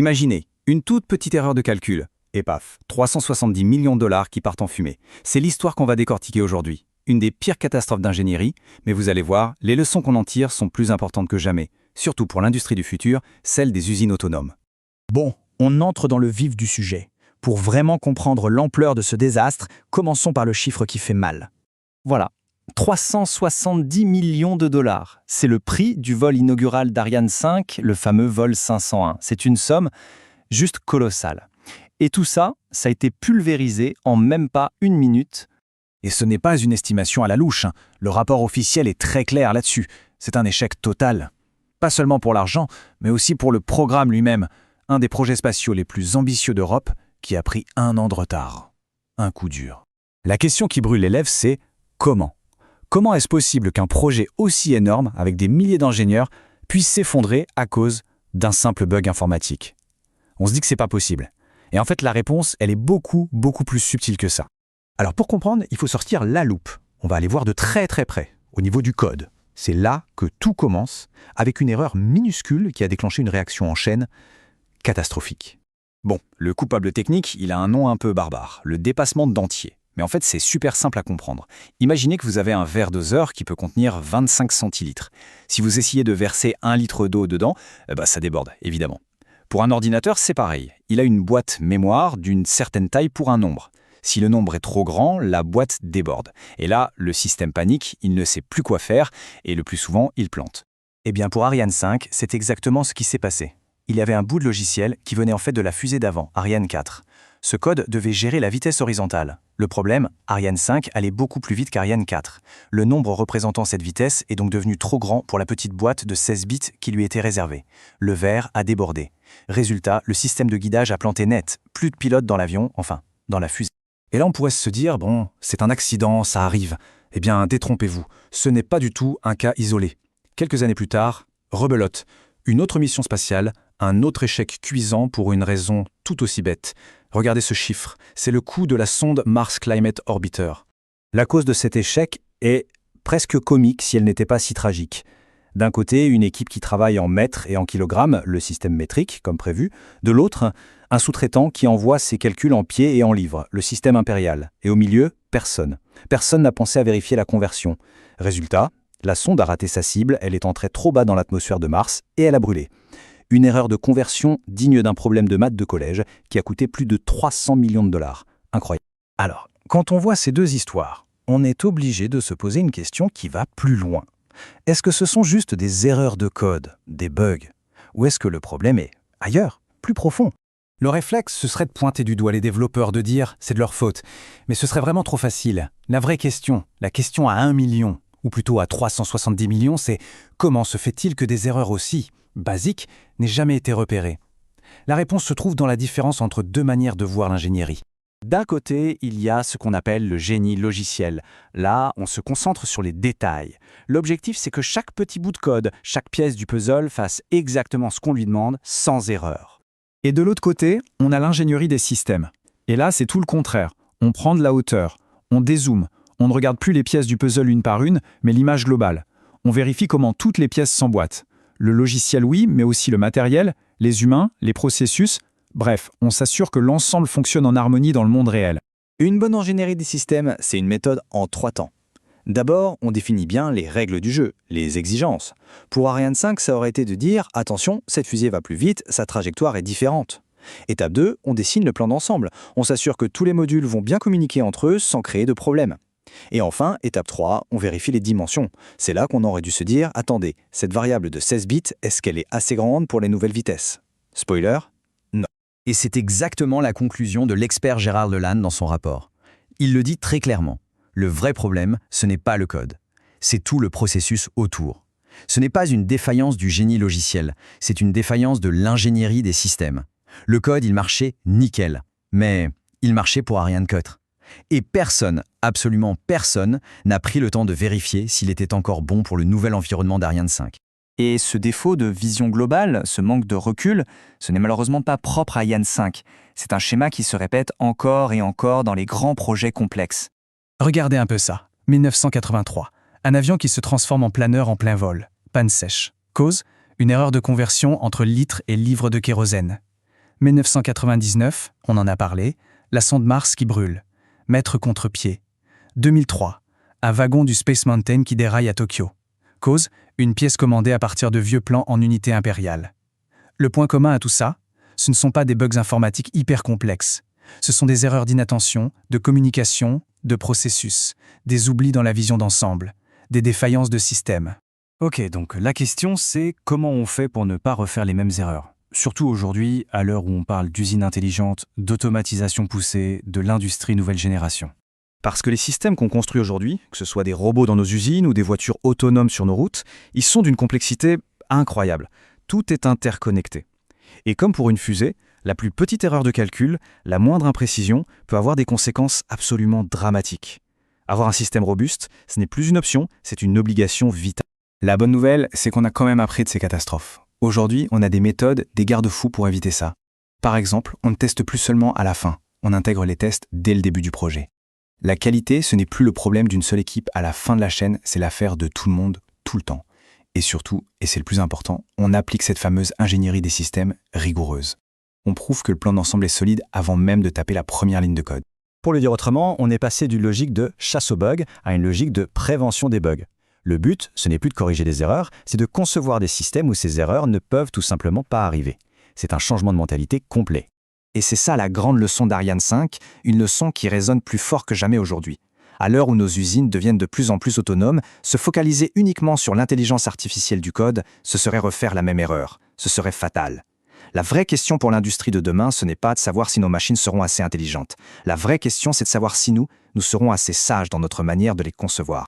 Imaginez, une toute petite erreur de calcul, et paf, 370 millions de dollars qui partent en fumée. C'est l'histoire qu'on va décortiquer aujourd'hui. Une des pires catastrophes d'ingénierie, mais vous allez voir, les leçons qu'on en tire sont plus importantes que jamais, surtout pour l'industrie du futur, celle des usines autonomes. Bon, on entre dans le vif du sujet. Pour vraiment comprendre l'ampleur de ce désastre, commençons par le chiffre qui fait mal. Voilà, 370 millions de dollars. C'est le prix du vol inaugural d'Ariane 5, le fameux vol 501. C'est une somme juste colossale. Et tout ça, ça a été pulvérisé en même pas une minute. Et ce n'est pas une estimation à la louche. Le rapport officiel est très clair là-dessus. C'est un échec total. Pas seulement pour l'argent, mais aussi pour le programme lui-même. Un des projets spatiaux les plus ambitieux d'Europe qui a pris 1 an de retard. Un coup dur. La question qui brûle les lèvres, c'est comment ? Comment est-ce possible qu'un projet aussi énorme, avec des milliers d'ingénieurs, puisse s'effondrer à cause d'un simple bug informatique ? On se dit que c'est pas possible. Et en fait, la réponse, elle est beaucoup plus subtile que ça. Alors pour comprendre, il faut sortir la loupe. On va aller voir de très près, au niveau du code. C'est là que tout commence, avec une erreur minuscule qui a déclenché une réaction en chaîne catastrophique. Bon, le coupable technique, il a un nom un peu barbare, le dépassement de dentier. Mais en fait, c'est super simple à comprendre. Imaginez que vous avez un verre doseur qui peut contenir 25 centilitres. Si vous essayez de verser 1 litre d'eau dedans, ça déborde, évidemment. Pour un ordinateur, c'est pareil. Il a une boîte mémoire d'une certaine taille pour un nombre. Si le nombre est trop grand, la boîte déborde. Et là, le système panique, il ne sait plus quoi faire, et le plus souvent, il plante. Eh bien, pour Ariane 5, c'est exactement ce qui s'est passé. Il y avait un bout de logiciel qui venait en fait de la fusée d'avant, Ariane 4. Ce code devait gérer la vitesse horizontale. Le problème, Ariane 5 allait beaucoup plus vite qu'Ariane 4. Le nombre représentant cette vitesse est donc devenu trop grand pour la petite boîte de 16 bits qui lui était réservée. Le verre a débordé. Résultat, le système de guidage a planté net. Plus de pilote dans l'avion, enfin, dans la fusée. Et là, on pourrait se dire, bon, c'est un accident, ça arrive. Eh bien, détrompez-vous, ce n'est pas du tout un cas isolé. Quelques années plus tard, rebelote. Une autre mission spatiale, un autre échec cuisant pour une raison tout aussi bête. Regardez ce chiffre, c'est le coût de la sonde Mars Climate Orbiter. La cause de cet échec est presque comique si elle n'était pas si tragique. D'un côté, une équipe qui travaille en mètres et en kilogrammes, le système métrique, comme prévu. De l'autre, un sous-traitant qui envoie ses calculs en pieds et en livres, le système impérial. Et au milieu, personne. Personne n'a pensé à vérifier la conversion. Résultat, la sonde a raté sa cible, elle est entrée trop bas dans l'atmosphère de Mars et elle a brûlé. Une erreur de conversion digne d'un problème de maths de collège qui a coûté plus de 300 millions de dollars. Incroyable. Alors, quand on voit ces deux histoires, on est obligé de se poser une question qui va plus loin. Est-ce que ce sont juste des erreurs de code, des bugs? Ou est-ce que le problème est ailleurs, plus profond? Le réflexe, ce serait de pointer du doigt les développeurs, de dire « c'est de leur faute ». Mais ce serait vraiment trop facile. La vraie question, la question à 1 million, ou plutôt à 370 millions, c'est comment se fait-il que des erreurs aussi basiques n'aient jamais été repérées? La réponse se trouve dans la différence entre deux manières de voir l'ingénierie. D'un côté, il y a ce qu'on appelle le génie logiciel. Là, on se concentre sur les détails. L'objectif, c'est que chaque petit bout de code, chaque pièce du puzzle fasse exactement ce qu'on lui demande, sans erreur. Et de l'autre côté, on a l'ingénierie des systèmes. Et là, c'est tout le contraire. On prend de la hauteur, on dézoome, on ne regarde plus les pièces du puzzle une par une, mais l'image globale. On vérifie comment toutes les pièces s'emboîtent. Le logiciel, oui, mais aussi le matériel, les humains, les processus. Bref, on s'assure que l'ensemble fonctionne en harmonie dans le monde réel. Une bonne ingénierie des systèmes, c'est une méthode en 3 temps. D'abord, on définit bien les règles du jeu, les exigences. Pour Ariane 5, ça aurait été de dire « Attention, cette fusée va plus vite, sa trajectoire est différente ». Étape 2, on dessine le plan d'ensemble. On s'assure que tous les modules vont bien communiquer entre eux sans créer de problème. Et enfin, étape 3, on vérifie les dimensions. C'est là qu'on aurait dû se dire « Attendez, cette variable de 16 bits, est-ce qu'elle est assez grande pour les nouvelles vitesses ?» Spoiler, non. Et c'est exactement la conclusion de l'expert Gérard Lelanne dans son rapport. Il le dit très clairement. Le vrai problème, ce n'est pas le code. C'est tout le processus autour. Ce n'est pas une défaillance du génie logiciel, c'est une défaillance de l'ingénierie des systèmes. Le code, il marchait nickel, mais il marchait pour Ariane 4. Et personne, absolument personne, n'a pris le temps de vérifier s'il était encore bon pour le nouvel environnement d'Ariane 5. Et ce défaut de vision globale, ce manque de recul, ce n'est malheureusement pas propre à Ariane 5. C'est un schéma qui se répète encore et encore dans les grands projets complexes. Regardez un peu ça. 1983. Un avion qui se transforme en planeur en plein vol. Panne sèche. Cause, une erreur de conversion entre litres et livres de kérosène. 1999, on en a parlé, la sonde Mars qui brûle. Mètre contre pied. 2003, un wagon du Space Mountain qui déraille à Tokyo. Cause, une pièce commandée à partir de vieux plans en unité impériale. Le point commun à tout ça, ce ne sont pas des bugs informatiques hyper complexes. Ce sont des erreurs d'inattention, de communication, de processus, des oublis dans la vision d'ensemble, des défaillances de système. Ok, donc la question c'est comment on fait pour ne pas refaire les mêmes erreurs. Surtout aujourd'hui, à l'heure où on parle d'usines intelligentes, d'automatisation poussée, de l'industrie nouvelle génération. Parce que les systèmes qu'on construit aujourd'hui, que ce soit des robots dans nos usines ou des voitures autonomes sur nos routes, ils sont d'une complexité incroyable. Tout est interconnecté. Et comme pour une fusée, la plus petite erreur de calcul, la moindre imprécision, peut avoir des conséquences absolument dramatiques. Avoir un système robuste, ce n'est plus une option, c'est une obligation vitale. La bonne nouvelle, c'est qu'on a quand même appris de ces catastrophes. Aujourd'hui, on a des méthodes, des garde-fous pour éviter ça. Par exemple, on ne teste plus seulement à la fin, on intègre les tests dès le début du projet. La qualité, ce n'est plus le problème d'une seule équipe à la fin de la chaîne, c'est l'affaire de tout le monde, tout le temps. Et surtout, et c'est le plus important, on applique cette fameuse ingénierie des systèmes rigoureuse. On prouve que le plan d'ensemble est solide avant même de taper la première ligne de code. Pour le dire autrement, on est passé d'une logique de chasse aux bugs à une logique de prévention des bugs. Le but, ce n'est plus de corriger des erreurs, c'est de concevoir des systèmes où ces erreurs ne peuvent tout simplement pas arriver. C'est un changement de mentalité complet. Et c'est ça la grande leçon d'Ariane 5, une leçon qui résonne plus fort que jamais aujourd'hui. À l'heure où nos usines deviennent de plus en plus autonomes, se focaliser uniquement sur l'intelligence artificielle du code, ce serait refaire la même erreur. Ce serait fatal. La vraie question pour l'industrie de demain, ce n'est pas de savoir si nos machines seront assez intelligentes. La vraie question, c'est de savoir si nous serons assez sages dans notre manière de les concevoir.